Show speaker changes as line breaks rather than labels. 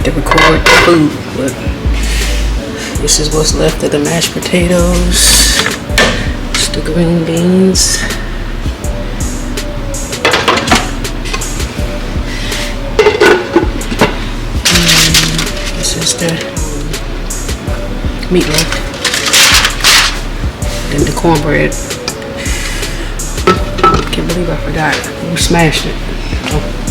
forgot to record the food, but this is what's left of the mashed potatoes. It's the green beans. This is the meatloaf. And the cornbread. Can't believe I forgot. We smashed it. Oh.